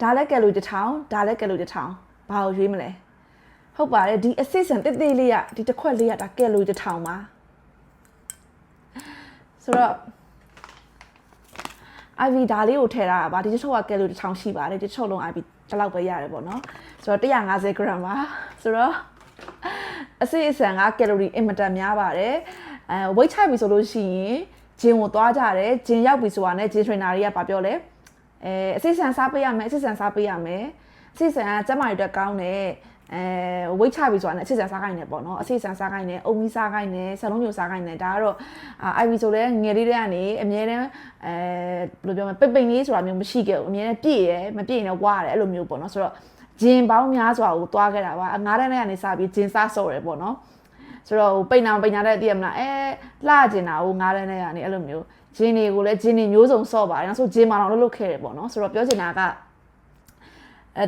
ဒါလည်းကယ်လိုတစ်ထောင်ဒါလည်းကယ်လိုတစ်ထောင်ဘာကိုရွေးမလဲဟုတ်ပါတယ်ဒီအစစ်စံတိတ်တိတ်လေးကဒီတစ်ခွက်လေးကဒါကယ်လိုတစ်ထောင်ပါဆိုတော့ IV ဒါလေးကိုထည့်ထားတာပါဒီတစ်ထုပ်ကကယ်လိုတစ်ထောင်ရှိပါတယ်ဒီတစ်ထုပ်လုံး IV ဒီလောက်ပဲရတယ်ပေါ့နော်ဆိုတော့150 gram ပါဆိုတော့အစစ်အစံကကယ်လိုရီအင်မတန်များပါတယ်ဝိတ်ချပြီဆိုလို့ရှိရင်ဂျင်ကိုသွားကြတယ်ဂျင်ရောက်ပြီဆိုတာနဲ့ဂျင်ထရိနာတွေကဗာပြောလဲအစစ်စံစားပေးရမယ်အစစ်စံစားပေးရမယ်အစစ်စံကကျမတွေအတွက်ကောင်းတယ်ဝိတ်ချပြီဆိုတာနဲ့အစစ်စံစားခိုင်းတယ်ပေါ့နော်အစစ်စံစားခိုင်းတယ်အုံမီစားခိုင်းတယ်ဆလုံးညိုစားခိုင်းတယ်ဒါကတော့ IV ဆိုလဲငယ်လေးတွေကနေအမြဲတမ်းဘယ်လိုပြောမလဲပိတ်လေးဆိုတာမျိုးမရှိခဲ့ဘူးအမြဲတမ်းပြည့်တယ်မပြည့်ရင်တော့ဝါတယ်အဲ့လိုမျိုးပေါ့နော်ဆိုတော့ဂျင်ပေါင်းများစွာကိုတွားခဲ့တာပါ9တန်းနဲ့ကနေစပြီးဂျင်စားဆော့တယ်ပေါ့နော်ဆိုတော့ပိတ်နာတဲ့တည်ရမလားလှကျင်တာကို9တန်းနဲ့ကနေအဲ့လိုမျိုးဂျင်းတွေကိုလည်းဂျင်းတွေမျိုးစုံဆော့ပါတယ်နောက်ဆိုဂျင်းမအောင်လုပ်ခဲ့တယ်ပေါ့နော်ဆိုတော့ပြောချင်တာက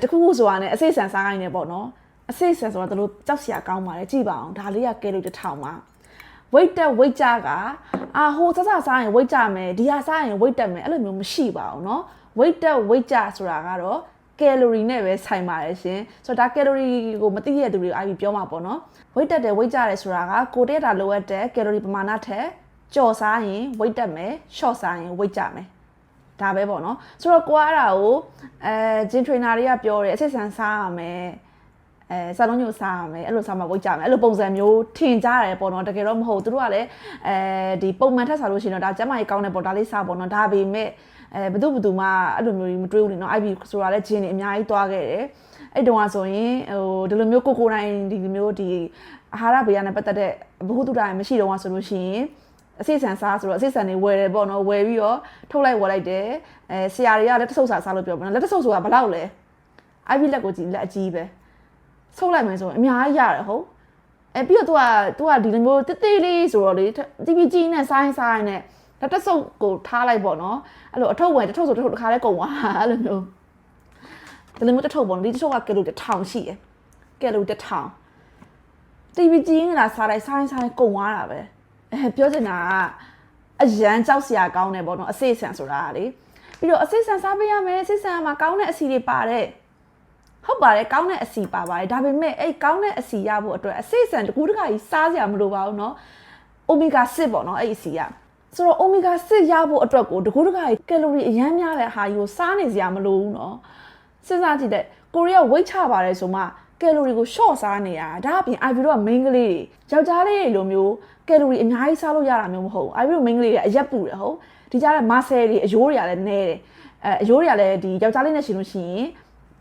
တခုခုဆိုတာနဲ့အစိတ်ဆန်စားခိုင်းနေပေါ့နော်အစိတ်ဆန်ဆိုတာတို့ကြောက်စရာကောင်းပါတယ်ကြည့်ပါအောင်ဒါလေးကကဲလို့တစ်ထောင်ပါဝိတ်တက်ဝိတ်ကြကဟိုစစစားရင်ဝိတ်ကြမယ်ဒီဟာစားရင်ဝိတ်တက်မယ်အဲ့လိုမျိုးမရှိပါဘူးเนาะဝိတ်တက်ဝိတ်ကြဆိုတာကတော့ကယ်လိုရီနဲ့ပဲဆိုင်ပါတယ်ရှင်ဆိုတော့ဒါကယ်လိုရီကိုမသိရတဲ့သူတွေအားပြီးပြောမှာပေါ့နော်ဝိတ်တက်တယ်ဝိတ်ကြတယ်ဆိုတာကကိုတက်တာလိုအပ်တဲ့ကယ်လိုရီပမာဏထက်ကြော်စားရင်ဝိတ်တက်မယ်ရှော့စားရင်ဝိတ်ကြမယ်ဒါပဲပေါ့နော်ဆိုတော့ကိုကအဲ့ဒါကိုဂျင်ထရိနာတွေကပြောတယ်အစစ်ဆန်စားရမယ်စာလုံးညိုစားရမယ်အဲ့လိုစားမှဝိတ်ကြမယ်အဲ့လိုပုံစံမျိုးထင်ကြတယ်ပေါ့နော်တကယ်တော့မဟုတ်သူတို့ကလည်းဒီပုံမှန်ထက်စားလို့ရှိရင်တော့ဒါကျမကြီးကောင်းတယ်ပေါ့ဒါလေးစားပေါ့နော်ဒါပေမဲ့ဘယ်သူမှအဲ့လိုမျိုးမတွေးဘူးလေနော် IV ဆိုတာလည်းဂျင်းနေအများကြီးသွားခဲ့တယ်အဲ့တုန်းကဆိုရင်ဒီလိုမျိုးကိုတိုင်းဒီလိုမျိုးဒီအာဟာရဗေဒနဲ့ပတ်သက်တဲ့ဘ ഹു တုဒ္ဒရာမရှိတော့ဆိုလို့ရှိရင်အစစ်ဆန်စားဆိုတော့အစစ်ဆန်တွေဝယ်တယ်ပေါ့နော်ဝယ်ပြီးတော့ထုတ်လိုက်ဝယ်လိုက်တယ်ဆရာတွေကလက်တဆုပ်စားလို့ပြောပေါ့နော်လက်တဆုပ်ဆိုတာဘယ်လောက်လဲ IV လက်ကိုကြည့်လက်အကြီးပဲဆုပ်လိုက်မယ်ဆိုရင်အများကြီးရတယ်ဟုတ်ပြီးတော့ तू ကဒီလိုမျိုးတိတိလေးဆိုတော့လေ TPG နဲ့ဆိုင်းနဲ့လက်တဆုပ်ကိုထားလိုက်ပေါ့နော်အဲ့လိုအထုပ်ဝင်တထုပ်ဆိုတထုပ်တစ်ခါလဲကုန်သွားအဲ့လိုမျိုးဒီလိုမျိုးတထုပ်ပေါ့နော်ဒီတထုပ်ကကယ်လို1000ရှိတယ်ကယ်လို1000 TPG နဲ့လာစားလိုက်ဆိုင်းကုန်သွားတာပဲပြောချင်တာကအရန်ကြောက်စရာကောင်းတယ်ပေါ့နော်အစိဆန်ဆိုတာကလေပြီးတော့အစိဆန်စားပေးရမယ်အစိဆန်မှာကောင်းတဲ့အစီတွေပါတယ်ဟုတ်ပါတယ်ကောင်းတဲ့အစီပါပါတယ်ဒါပေမဲ့အဲ့ကောင်းတဲ့အစီရဖို့အတွက်အစိဆန်တကူတခါကြီးစားစရာမလိုပါဘူးเนาะအိုမီဂါ6ပေါ့เนาะအဲ့အစီကဆိုတော့အိုမီဂါ6ရဖို့အတွက်ကိုတကူတခါကြီးကယ်လိုရီအရန်များတဲ့ဟာကြီးကိုစားနေစရာမလိုဘူးเนาะစဉ်းစားကြည့်တဲ့ကိုရီးယားဝိတ်ချပါတယ်ဆိုမှကယ်လိုရီကို short စားနေရတာဒါအပြင် IV တော့ main ကလေးတွေယောက်ျားလေးတွေလိုမျိုးကယ်လိုရီအများကြီးစားလို့ရတာမျိုးမဟုတ်ဘူး IV တော့ main ကလေးတွေအရက်ပူတယ်ဟုတ်ဒီကြားထဲ muscle တွေအယိုးတွေကလည်းနည်းတယ်အယိုးတွေကလည်းဒီယောက်ျားလေးနဲ့ရှင်လို့ရှိရင်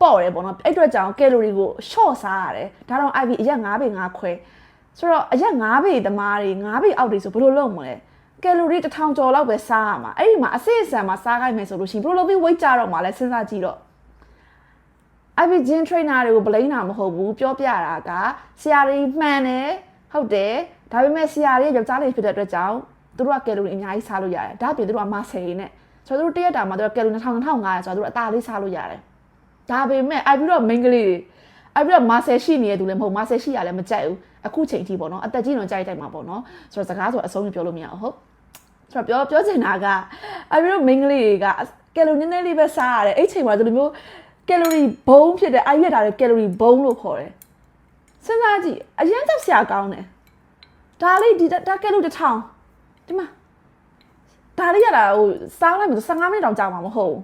ပေါ့တယ်ပေါ့နော်အဲ့အတွက်ကြောင့်ကယ်လိုရီကို short စားရတယ်ဒါတော့ IV အရက်9ပေ9ခွဲဆိုတော့အရက်9ပေသမားတွေ9ပေအောက်တွေဆိုဘယ်လိုလုပ်မလဲကယ်လိုရီ1000ကျော်လောက်ပဲစားရမှာအဲ့ဒီမှာအစစ်အဆန်မှာစားခိုင်းမယ်ဆိုလို့ရှိရင်ဘယ်လိုလုပ်ပြီး weight ကြတော့မှလဲစဉ်းစားကြည့်တော့IV gym trainer တွေကိုဘလိန်းတာမဟုတ်ဘူးပြောပြတာကဆရာတွေမှန်တယ်ဟုတ်တယ်ဒါပေမဲ့ဆရာတွေယောက်ျားလေးဖြစ်တဲ့အတွက်ကြောင့်သူတို့ကကယ်လိုရီအများကြီးစားလို့ရတယ်ဒါအပြင်သူတို့က muscle တွေနဲ့ဆိုတော့သူတို့တရက်တာမှာသူတို့ကယ်လိုရီ2500ဆိုတော့သူတို့အသားလေးစားလို့ရတယ်ဒါပေမဲ့ IV တော့ main ကလေးတွေ IV တော့ muscle ရှိနေရသူလည်းမဟုတ် muscle ရှိရလည်းမကြိုက်ဘူးအခုချိန်ထိပေါ့နော်အသက်ကြီးတော့ကြိုက်မှာပေါ့နော်ဆိုတော့စကားဆိုအဆုံးပြောလို့မရအောင်ဟုတ်ဆိုတော့ပြောချင်တာက IV တော့ main ကလေးတွေကကယ်လိုရီနည်းနည်းလေးပဲစားရတယ်အဲ့ချိန်မှာဒီလိုမျိုးကယ်လိုရီဘုံဖြစ်တဲ့IVထားတဲ့ကယ်လိုရီဘုံလို့ခေါ်တယ်စဉ်းစားကြည့်အရင်ကြောက်စရာကောင်းတယ်ဒါလေးဒီဒါကယ်လို1000ဒီမှာဒါလေးရတာဟိုစားလိုက်မှ15မိနစ်တောင်ကြာမှာမဟုတ်ဘူး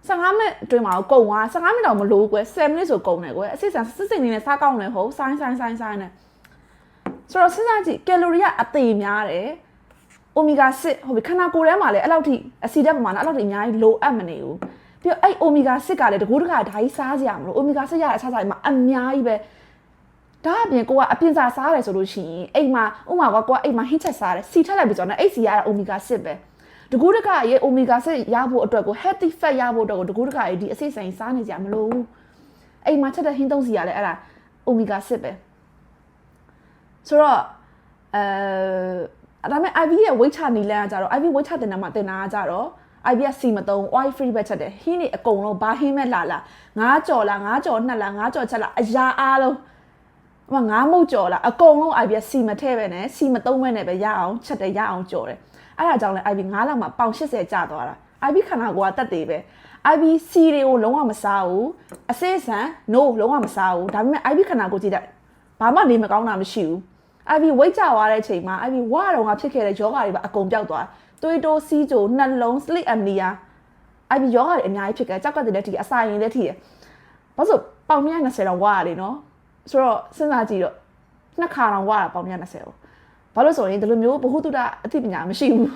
15မိနစ်အတွင်းမှာကုန်သွား15မိနစ်တောင်မလို့ကွယ်7မိနစ်ဆိုကုန်တယ်ကွယ်အစစ်စစ်နေနဲ့စားကောင်းတယ်ဟုတ်ဆိုင်းနဲ့ဆိုတော့စဉ်းစားကြည့်ကယ်လိုရီကအသေးများတယ်အိုမီဂါ6ဟုတ်ပြီခန္ဓာကိုယ်ထဲမှာလည်းအဲ့လောက်ထိအဆီဓာတ်ပမာဏအဲ့လောက်ထိအများကြီးလိုအပ်မနေဘူးပြီးတော့အဲ့အိုမီဂါ6ကလည်းတကူတခါဓာကြီးစားစရာမလိုအိုမီဂါ6ရတဲ့အခြားစားတွေမှာအများကြီးပဲဒါအပြင်ကိုကအပြင်စာစားရတယ်ဆိုလို့ရှိရင်အိမ်မှာဥမာကကိုကအိမ်မှာဟင်းချက်စားတယ်စီထက်လိုက်ပြီးတော့အဲ့စီရတာအိုမီဂါ6ပဲတကူတခါရဲ့အိုမီဂါ6ရဖို့အတွက်ကို healthy fat ရဖို့အတွက်ကိုတကူတခါရဲ့ဒီအစိတ်ဆိုင်စားနေကြမလို့အိမ်မှာချက်တဲ့ဟင်းသုံးစီရလဲအဲ့ဒါအိုမီဂါ6ပဲဆိုတော့ဒါပေမဲ့ IV ရဲ့ weight ချနေလဲကြတော့ IV weight ချတင်တာမှတင်တာကြတော့ IV က C မသုံး oil free ပဲချက်တယ်ဟင်းနေအကုန်လုံးဘာဟင်းမဲ့လာ9ကြော်လား9ကြော်2လား9ကြော်ချက်လားအရာအားလုံး9မုတ်ကြော်လားအကုန်လုံး IV က C မထည့်ပဲနဲ့ C မသုံးပဲနဲ့ပဲရအောင်ချက်တယ်ရအောင်ကြော်တယ်အဲ့ဒါကြောင့်လဲ IV 9လောက်မှာပေါင်80ကျသွားတာ IV ခန္ဓာကိုယ်ကတက်သေးပဲ IBC တွေကိုလုံးဝမစားဘူးအစစ်ဆန် no လုံးဝမစားဘူးဒါပေမဲ့ IB ခန္ဓာကိုယ်ကြည့်တဲ့ဘာမှနေမကောင်းတာမရှိဘူး IB ဝိတ်ကြသွားတဲ့အချိန်မှာ IB ဝါတော့ငါဖြစ်ခဲ့တဲ့ယောဂတွေပါအကုန်ပြောက်သွားသွေးတိုးစီးကြိုနှလုံး sleep apnea IB ယောဂတွေအများကြီးဖြစ်ခဲ့ကြောက်ကတဲ့လက်ထိအစာရင်လက်ထိဘာလို့ပေါင်120တောင်ဝါရတယ်နော်ဆိုတော့စဉ်းစားကြည့်တော့နှစ်ခါတောင်ဝါတာပေါင်120ကိုဘာလို့ဆိုရင်ဒီလိုမျိုးဘ ഹു တုဒအသိပညာမရှိဘူး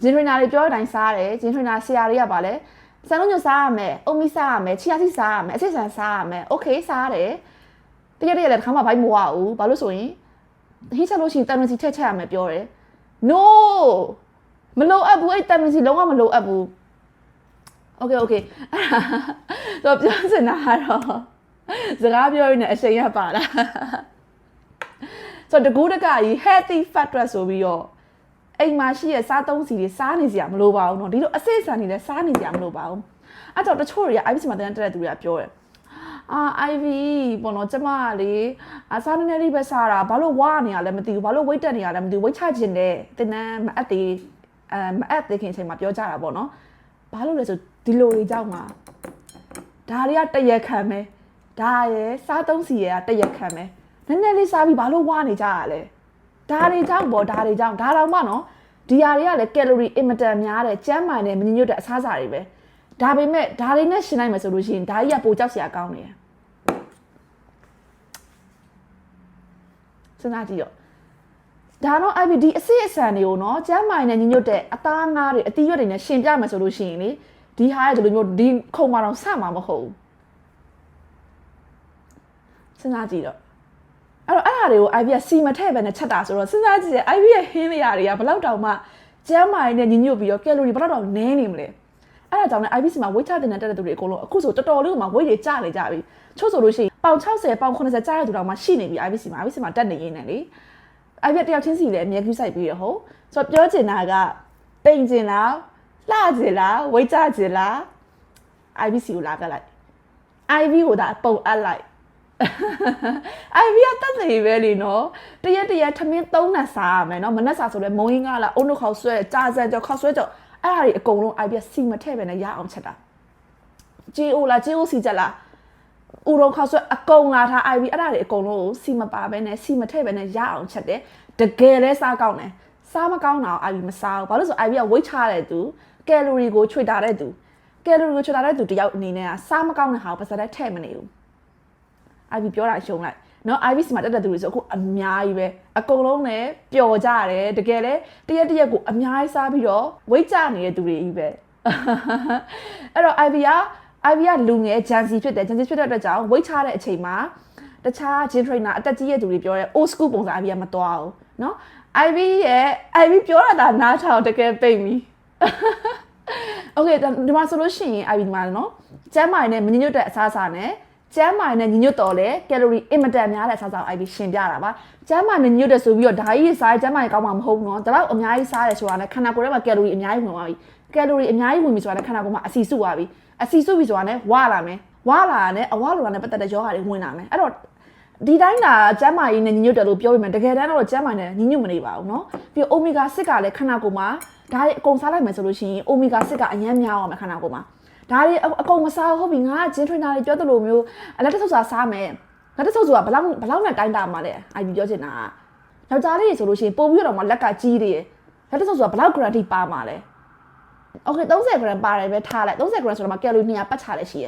ဂျင်ထရီနာတွေပြောတဲ့အတိုင်းစားတယ်ဂျင်ထရီနာဆရာတွေကပါလဲစံလုံးညစားရမယ်အုံမီစားရမယ်ချီယာစီစားရမယ်အစစ်ဆန်စားရမယ်โอเคစားရတယ်တကယ်လည်းတစ်ခါမှဘိုက်မဝဘူးဘာလို့ဆိုရင်ဟိချက်လို့ရှိရင်တန်ဝင်စီထက်ချက်ရမယ်ပြောတယ် no မလိုအပ်ဘူးအဲ့တန်ဝင်စီလုံးဝမလိုအပ်ဘူး okay တော့ပြောစင်တာတော့စကားပြောရင်းနဲ့အချိန်ရပါလားဆိုတော့တကူတကကြီး healthy fat တွေဆိုပြီးတော့အိမ်မှာရှိရဲ့စားသုံးစီတွေစားနေစရာမလိုပါဘူးเนาะဒီလိုအစစ်အဆန်တွေလည်းစားနေစရာမလိုပါဘူးအဲ့တော့တချို့တွေက IBC မှာတက်တဲ့သူတွေကပြောတယ်IV ပေါ့နော်ကျမလေစားနေနေလေးပဲစားတာဘာလို့ဝါနေရလဲမသိဘူးဘာလို့ weight တက်နေရလဲမသိဘူး weight ချခြင်းနဲ့တင်နန်းမအပ်သေးမအပ်သေးခင်အချိန်မှာပြောကြတာပေါ့နော်ဘာလို့လဲဆိုဒီလိုတွေကြောင့်မှာဒါတွေကတရက်ခံပဲဒါရဲ့စားသုံးစီရဲ့တရက်ခံပဲနည်းနည်းလေးစားပြီးဘာလို့ဝါနေကြရလဲဒါတွေကြောင့်ပေါ့ဒါတွေကြောင့်ဒါတော့မှနော်ဒီဟာတွေကလည်းကယ်လိုရီအင်မတန်များတယ်ကျန်းမာတယ်မညညွတ်တဲ့အစားအစာတွေပဲဒါပေမဲ့ဒါတွေနဲ့ရှင်းလိုက်မယ်ဆိုလို့ရှိရင်ဒါကြီးကပိုကြောက်စရာကောင်းနေတယ်စဉ်းစားကြည့်တော့ဒါတော့ IBD အစစ်အဆန်တွေကိုနော်ကျန်းမာတယ်ညညွတ်တဲ့အသားငါးတွေအသီးရွက်တွေနဲ့ရှင်းပြမယ်ဆိုလို့ရှိရင်လေဒီဟာရဲ့ဒီလိုမျိုးဒီခုံမတော်ဆမှာမဟုတ်ဘူးစဉ်းစားကြည့်တော့အဲ့တော့အဲ့ဒါတွေကို IB ကစီမထည့်ပဲနဲ့ချက်တာဆိုတော့စဉ်းစားကြည့်တယ် IB ရဲ့ဟင်းလေးရာတွေကဘလောက်တောင်မှကျန်းမာရေးနဲ့ညီညွတ်ပြီးတော့ကယ်လိုရီဘလောက်တောင်နည်းနေမလဲအဲ့ဒါကြောင့်လည်း IB စီမှာ weight ချတင်တဲ့သူတွေအကုန်လုံးအခုဆိုတော်တော်လေးမှ weight တွေကျနေကြပြီချို့ဆိုလို့ရှိရင်ပေါင်60ပေါင်80ကျတဲ့သူတောင်မှရှိနေပြီ IB စီမှာတက်နေရင်းနဲ့လေ IB တယောက်ချင်းစီလည်းအမြဲကူးဆိုင်ပြီးရဟုတ်ဆိုတော့ပြောချင်တာကပိန်ချင်လားလှချင်လား weight ချချင်လား IB စီကိုလာကလိုက် IB ကိုဒါပုံအပ်လိုက်IB ကတက်နေပဲလीနော်တရက်ထမင်း3နက်စားရမယ်နော်မနက်စာဆိုလဲမုံရင်းကလာအုံနှုတ်ခေါက်ဆွဲကြာစံကြောခေါက်ဆွဲကြောအဲ့ဒါတွေအကုန်လုံး IB ကစီမထည့်ပဲနဲ့ရအောင်ချက်တာ GO လား GOC ချက်လားဥရုံခေါက်ဆွဲအကုန်လာထား IB အဲ့ဒါတွေအကုန်လုံးကိုစီမပါပဲနဲ့စီမထည့်ပဲနဲ့ရအောင်ချက်တယ်တကယ်လဲစားကောင်းတယ်စားမကောင်းတာIB မစားဘူးဘာလို့ဆို IB က weight ချတဲ့သူကယ်လိုရီကိုချွေတာတဲ့သူကယ်လိုရီကိုချွေတာတဲ့သူတယောက်အနေနဲ့ကစားမကောင်းတဲ့ဟာကိုပါစတဲ့ထည့်မနေဘူးIB ပြောတာရှုံးလိုက်နော် IB စီမှာတက်တဲ့သူတွေဆိုအခုအများကြီးပဲအကုန်လုံးလည်းပျော်ကြတယ်တကယ်လည်းတရက်ကိုအများကြီးစားပြီးတော့ weight ကျနေတဲ့သူတွေကြီးပဲအဲ့တော့ IB ကလူငယ်ဂျန်စီဖြစ်တယ်ဂျန်စီဖြစ်တဲ့အတွက်ကြောင့် weight ချတဲ့အချိန်မှာတခြား gym trainer အသက်ကြီးတဲ့သူတွေပြောတဲ့ old school ပုံစံ IB ကမသွားဘူးနော် IB ပြောတာနားထောင်တကယ်ပိတ်ပြီ okay ဒီမှာဆိုလို့ရှိရင် IB ဒီမှာနော်ကျန်းမာရေးနဲ့မညညွတ်တဲ့အစားအစာနဲ့ကျန်းမာရေးနဲ့ညညွတ်တော်လေကယ်လိုရီအင်မတန်များတဲ့အစားအစာကို IB ရှင်းပြတာပါကျန်းမာရေးနဲ့ညညွတ်တဲ့ဆိုပြီးတော့ဓာကြီးစားကျန်းမာရေးကောင်းမှာမဟုတ်ဘူးနော်ဒါတော့အများကြီးစားတယ်ဆိုတာနဲ့ခန္ဓာကိုယ်ထဲမှာကယ်လိုရီအများကြီးဝင်သွားပြီကယ်လိုရီအများကြီးဝင်ပြီဆိုတာနဲ့ခန္ဓာကိုယ်မှာအဆီစုသွားပြီအဆီစုပြီဆိုတာနဲ့ဝါလာမယ်ဝါလာနဲ့အဝါလိုလာနဲ့ပတ်သက်တဲ့ယောဂတွေဝင်လာမယ်အဲ့တော့ဒီတိုင်းကကျန်းမာရေးနဲ့ညညွတ်တယ်လို့ပြောပြီးမှတကယ်တမ်းတော့ကျန်းမာရေးနဲ့ညညွတ်မနေပါဘူးเนาะပြီးအိုမီဂါ6ကလည်းခန္ဓာကိုယ်မှာဒါတွေအကုန်စားလိုက်မယ်ဆိုလို့ရှိရင်အိုမီဂါ6ကအញ្ញမ်းများအောင်မယ်ခန္ဓာကိုယ်မှာဒါတွေအကုန်မစားဟုတ်ပြီငါကဂျင်းထရိနာတွေပြောသလိုမျိုးလက်တဆုပ်စားမယ်လက်တဆုပ်ဆိုတာဘလောက်နဲ့တိုင်းတာမှာလဲ IB ပြောချင်တာကယောက်ျားလေးဆိုလို့ရှိရင်ပို့ပြီးတော့မှလက်ကကြီးတယ်လက်တဆုပ်ဆိုတာဘလောက် gram ထိပါမှာလဲ okay 30 gram ပါတယ်ပဲထားလိုက်30 gram ဆိုတော့မှကယ်လိုရီ200ပတ်ချလဲရှိရဲ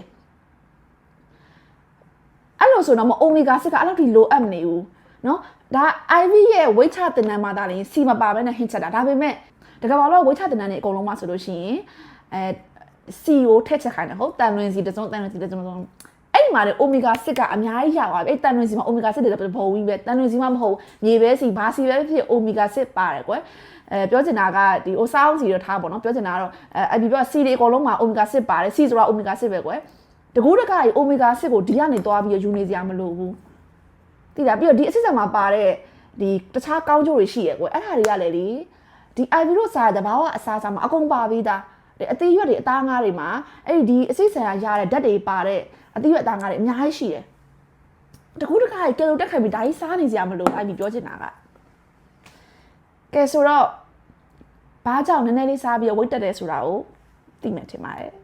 ့အဲ့လိုဆိုတော့မအိုမီဂါ6ကအဲ့လောက်ထိလိုအပ်မနေဘူးเนาะဒါ IB ရဲ့ weight ချတင်နန်းမှာဒါလည်းစီမပါဘဲနဲ့ဟင်းချက်တာဒါပေမဲ့တကယ်ပါလို့ weight ချတင်နန်းတွေအကုန်လုံးမှာဆိုလို့ရှိရင်စီကိုထည့်ချက်ခိုင်းတယ်ဟုတ်တန်လွင်စီတစ်စုံအဲ့မှာလေအိုမီဂါ6ကအများကြီးရသွားပြီအဲ့တန်လွင်စီမှာအိုမီဂါ6တွေလည်းဘုံကြီးပဲတန်လွင်စီမှာမဟုတ်မြေပဲစီဘာစီပဲဖြစ်အိုမီဂါ6ပါတယ်ကွယ်ပြောချင်တာကဒီအိုဆောင်းစီတော့ထားပေါ့နော်ပြောချင်တာကတော့IB ပြောစီတွေအကုန်လုံးမှာအိုမီဂါ6ပါတယ်စီဆိုတာအိုမီဂါ6ပဲကွယ်တကူးတကကြီးအိုမီဂါ6ကိုဒီကနေသွားပြီးယူနေစရာမလိုဘူးတိတာပြီးတော့ဒီအစစ်စံမှာပါတဲ့ဒီတခြားကောင်းကျိုးတွေရှိရကွယ်အဲ့ဒါတွေကလည်းလေဒီ IB တို့စားတဲ့ဘာဝအစားအစာမှာအကုန်ပါပြီးသားအသီးရွက်တွေအသားငါးတွေမှာအဲ့ဒီအစိတ်ဆန်ရရတဲ့ဓာတ်တွေပါတဲ့အသီးရွက်အသားငါးတွေအများကြီးရှိတယ်တကူးတကကြီးကယ်လိုတက်ခိုင်ပြီးဒါကြီးစားနေစရာမလို IB ပြောချင်တာကကဲဆိုတော့ဘာကြောင့်နည်းနည်းလေးစားပြီးဝိတ်တက်တယ်ဆိုတာကိုသိမယ်ထင်ပါတယ်